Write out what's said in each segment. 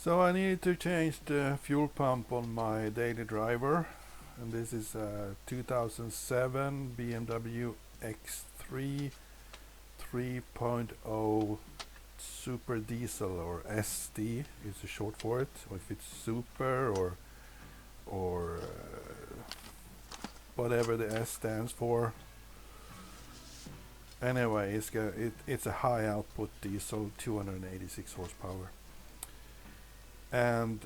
So I needed to change the fuel pump on my daily driver, and this is a 2007 BMW X3 3.0 Super Diesel, or SD is the short for it, or if it's Super or whatever the S stands for. Anyway, it's a high output diesel, 286 horsepower. And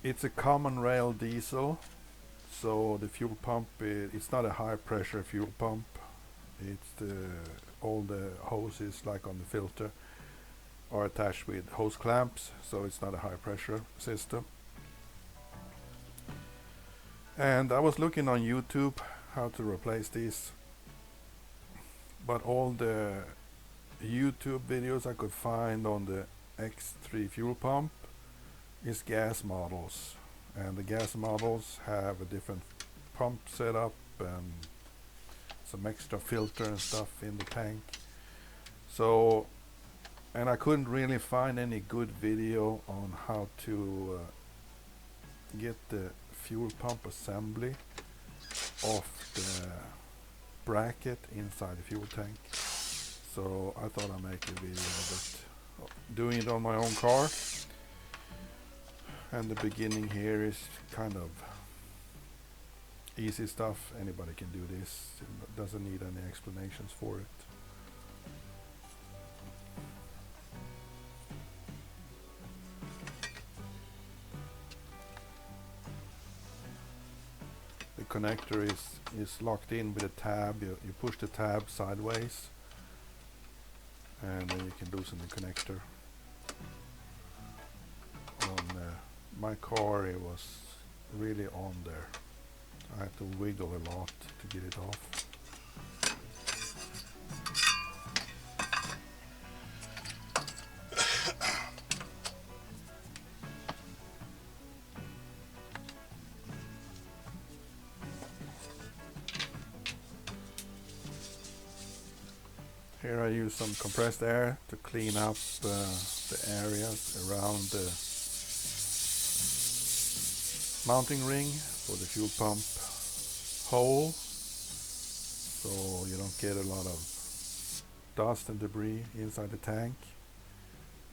it's a common rail diesel, so the fuel pump, it's not a high pressure fuel pump. It's all the hoses, like on the filter, are attached with hose clamps, so it's not a high pressure system. And I was looking on YouTube how to replace these, but all the YouTube videos I could find on the X3 fuel pump is gas models, and the gas models have a different pump setup and some extra filter and stuff in the tank. So, and I couldn't really find any good video on how to get the fuel pump assembly off the bracket inside the fuel tank. So I thought I'd make a video of it, doing it on my own car. And the beginning here is kind of easy stuff. Anybody can do this. It doesn't need any explanations for it. The connector is locked in with a tab. You push the tab sideways, and then you can loosen the connector. On my car, it was really on there. I had to wiggle a lot to get it off. Here I use some compressed air to clean up the areas around the mounting ring for the fuel pump hole, so you don't get a lot of dust and debris inside the tank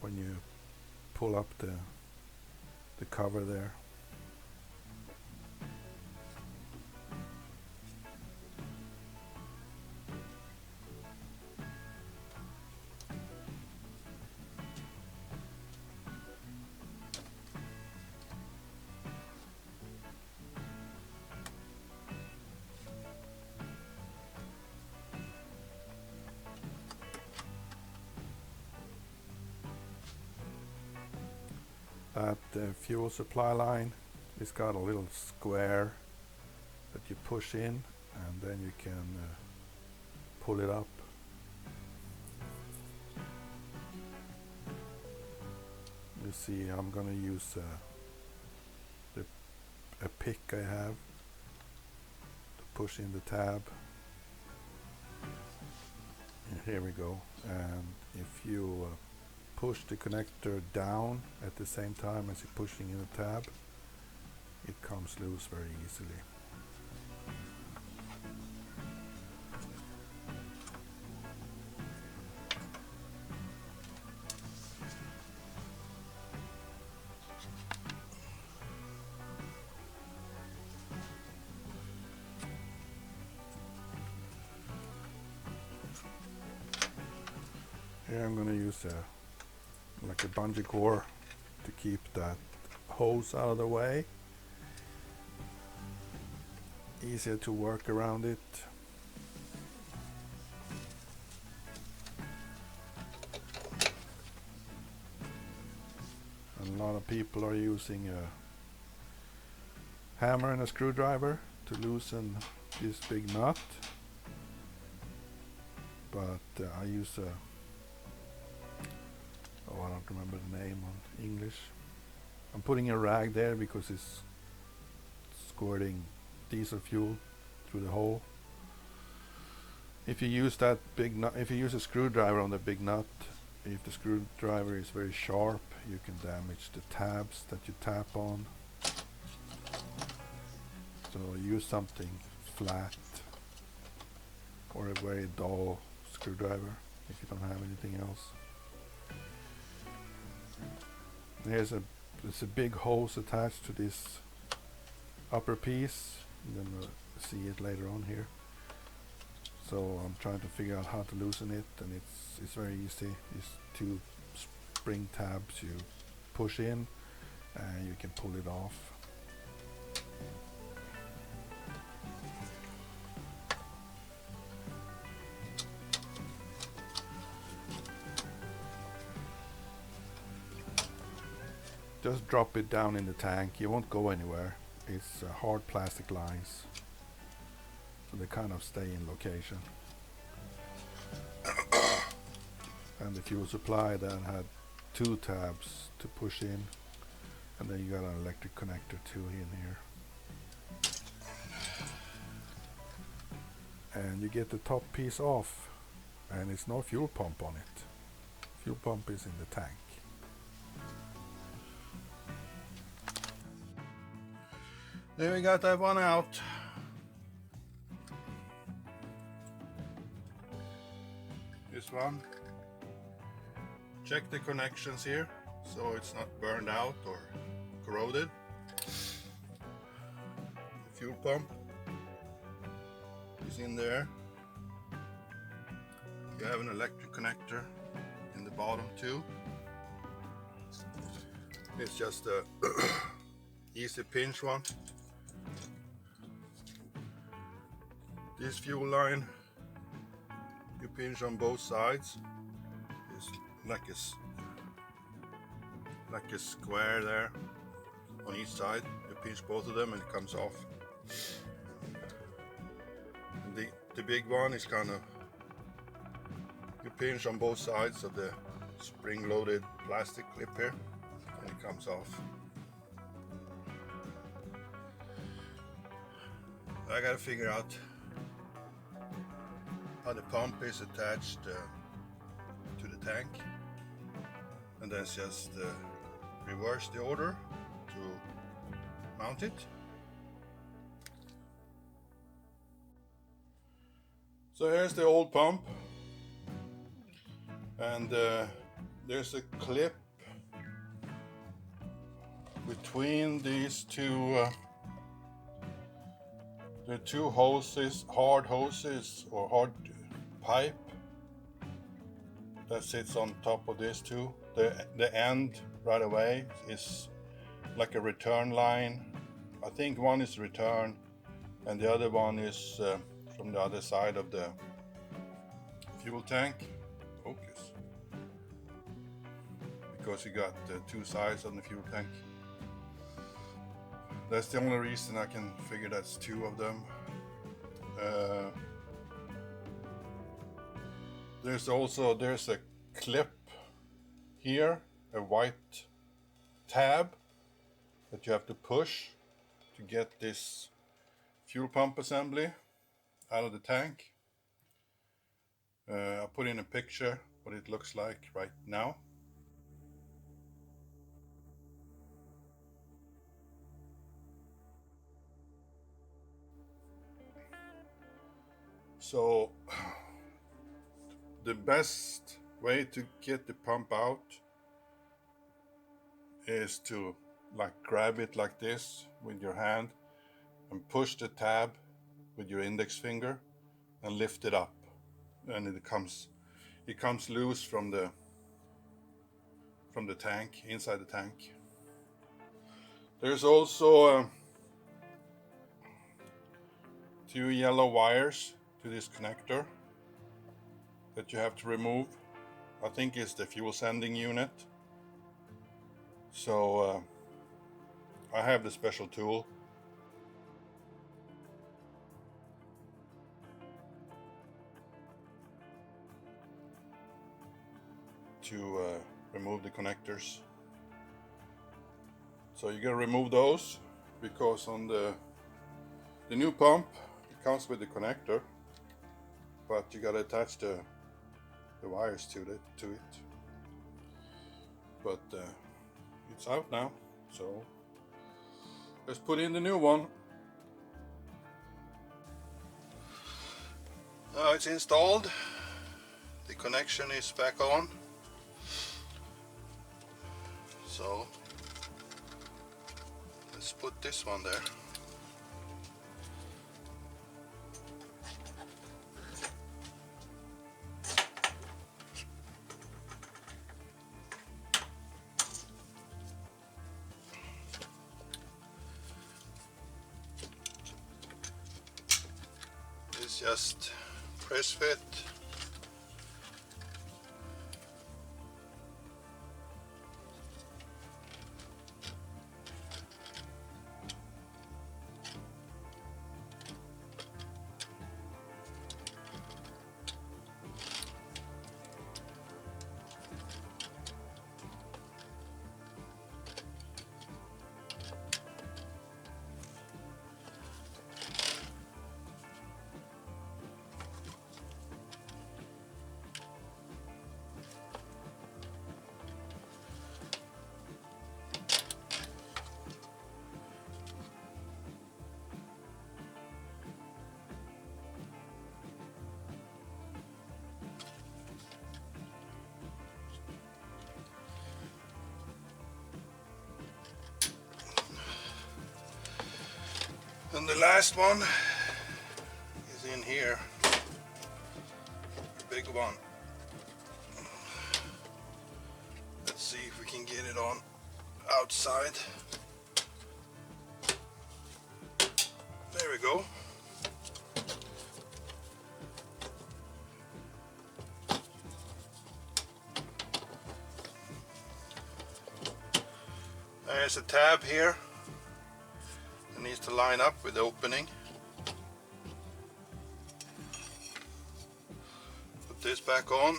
when you pull up the cover there. That fuel supply line, it's got a little square that you push in, and then you can pull it up. You see, I'm gonna use a pick I have to push in the tab. And here we go. And if you push the connector down at the same time as you're pushing in the tab, it comes loose very easily. Here I'm going to use like a bungee cord to keep that hose out of the way. Easier to work around it. And a lot of people are using a hammer and a screwdriver to loosen this big nut, but I use a I don't remember the name on English. I'm putting a rag there because it's squirting diesel fuel through the hole. If you use that big nut, if you use a screwdriver on the big nut, if the screwdriver is very sharp, you can damage the tabs that you tap on. So use something flat or a very dull screwdriver if you don't have anything else. There's a big hose attached to this upper piece. You're gonna see it later on here. So I'm trying to figure out how to loosen it, and it's very easy. These two spring tabs you push in and you can pull it off. Just drop it down in the tank. It won't go anywhere. It's hard plastic lines, so they kind of stay in location. And the fuel supply then had two tabs to push in, and then you got an electric connector too in here. And you get the top piece off, and it's no fuel pump on it. Fuel pump is in the tank. There we got that one out. This one. Check the connections here so it's not burned out or corroded. The fuel pump is in there. You have an electric connector in the bottom too. It's just a easy pinch one. This fuel line you pinch on both sides. It's like a square there on each side. You pinch both of them and it comes off. And the big one is kind of, you pinch on both sides of the spring-loaded plastic clip here and it comes off. I gotta figure out how the pump is attached to the tank, and then just reverse the order to mount it. So here's the old pump, and there's a clip between these two the two hoses, hard hoses or hard pipe that sits on top of this too. The end right away is like a return line. I think one is return and the other one is from the other side of the fuel tank. Focus. Because you got two sides on the fuel tank. That's the only reason I can figure that's two of them. There's a clip here, a white tab that you have to push to get this fuel pump assembly out of the tank. I'll put in a picture what it looks like right now. So the best way to get the pump out is to grab it like this with your hand and push the tab with your index finger and lift it up, and it comes loose from the tank, inside the tank. There's also two yellow wires to this connector that you have to remove. I think it's the fuel sending unit. So I have the special tool to remove the connectors. So you gotta remove those because on the new pump it comes with the connector, but you gotta attach the wires to it. but it's out now, so let's put in the new one. Now it's installed, the connection is back on, so let's put this one there. It's just press fit. And the last one is in here, the big one. Let's see if we can get it on outside. There we go. There's a tab here. Needs to line up with the opening. Put this back on.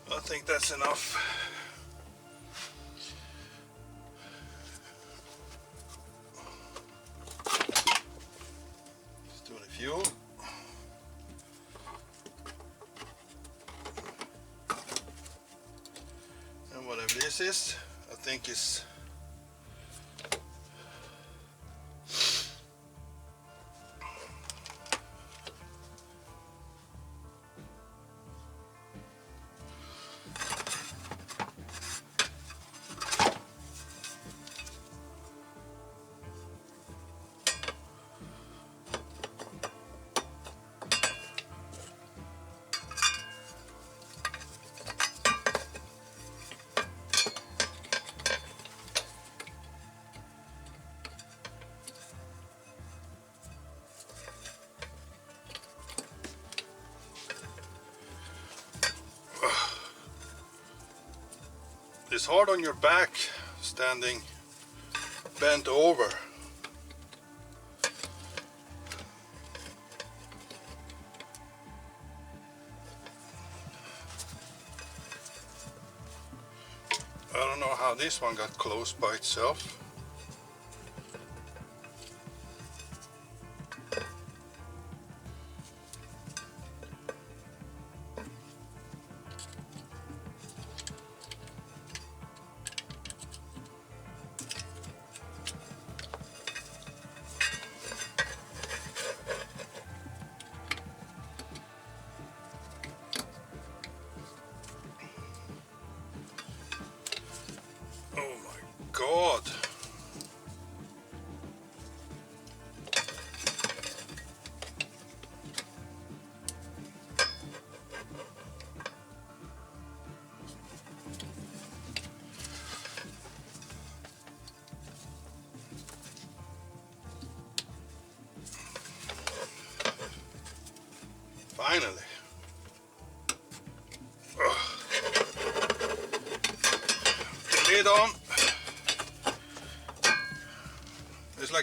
I think that's enough. Let's do the fuel. And whatever this is, I think is it's hard on your back standing bent over. I don't know how this one got closed by itself. God. Finally.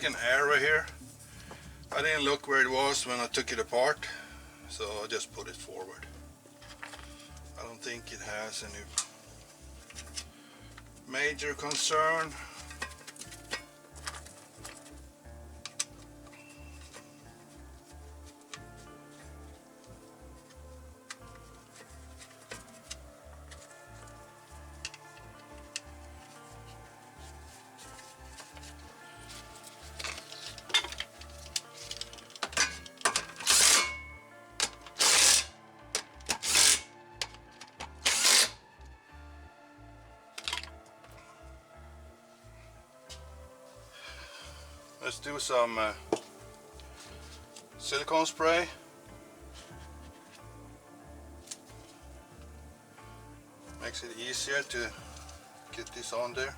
like an arrow here. I didn't look where it was when I took it apart, so I just put it forward. I don't think it has any major concern. Let's do some silicone spray. Makes it easier to get this on there.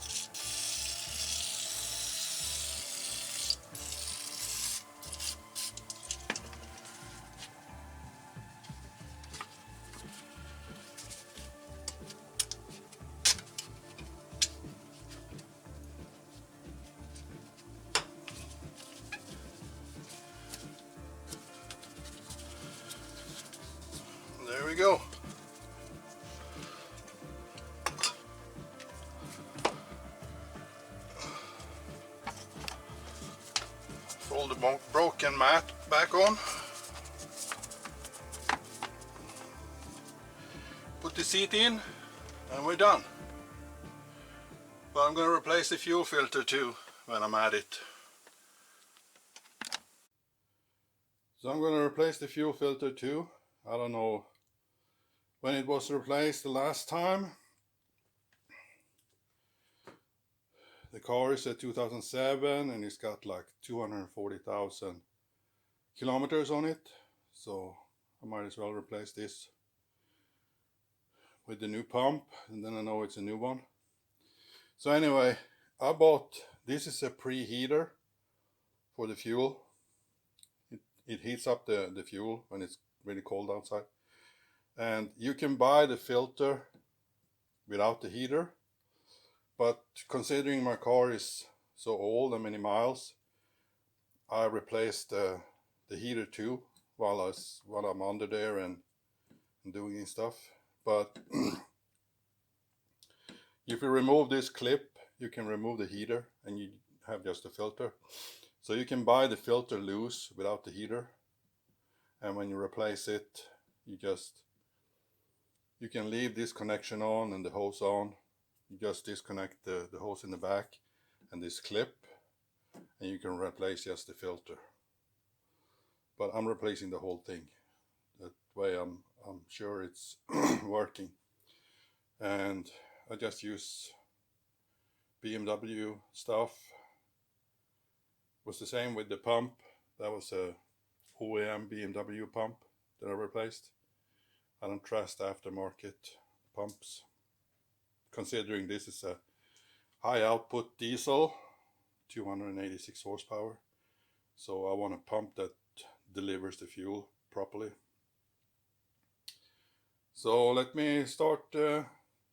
There we go. Fold the broken mat back on. Put the seat in and we're done. But I'm going to replace the fuel filter too when I'm at it. So I'm going to replace the fuel filter too. I don't know when it was replaced the last time. The car is a 2007 and it's got like 240,000 kilometers on it. So I might as well replace this with the new pump, and then I know it's a new one. So anyway, I bought, this is a preheater for the fuel. It heats up the fuel when it's really cold outside. And you can buy the filter without the heater, but considering my car is so old and many miles, I replaced the heater too while I'm under there and doing stuff. But if you remove this clip, you can remove the heater and you have just a filter. So you can buy the filter loose without the heater, and when you replace it, you can leave this connection on and the hose on. You just disconnect the hose in the back and this clip, and you can replace just the filter. But I'm replacing the whole thing. That way I'm sure it's working. And I just use BMW stuff. It was the same with the pump. That was a OEM BMW pump that I replaced. I don't trust aftermarket pumps, considering this is a high output diesel, 286 horsepower. So I want a pump that delivers the fuel properly. So let me start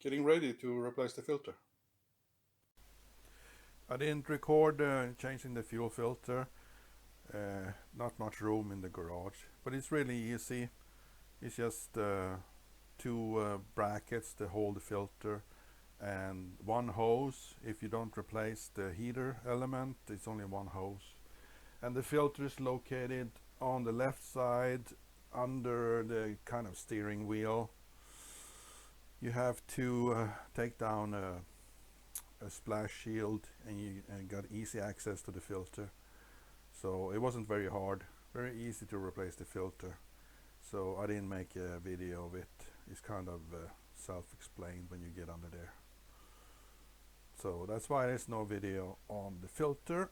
getting ready to replace the filter. I didn't record changing the fuel filter. Not much room in the garage, but it's really easy. It's just two brackets to hold the filter and one hose. If you don't replace the heater element, it's only one hose. And the filter is located on the left side under the kind of steering wheel. You have to take down a splash shield, and you got easy access to the filter. So it wasn't very hard, very easy to replace the filter. So I didn't make a video of it. It's kind of self-explained when you get under there. So that's why there's no video on the filter.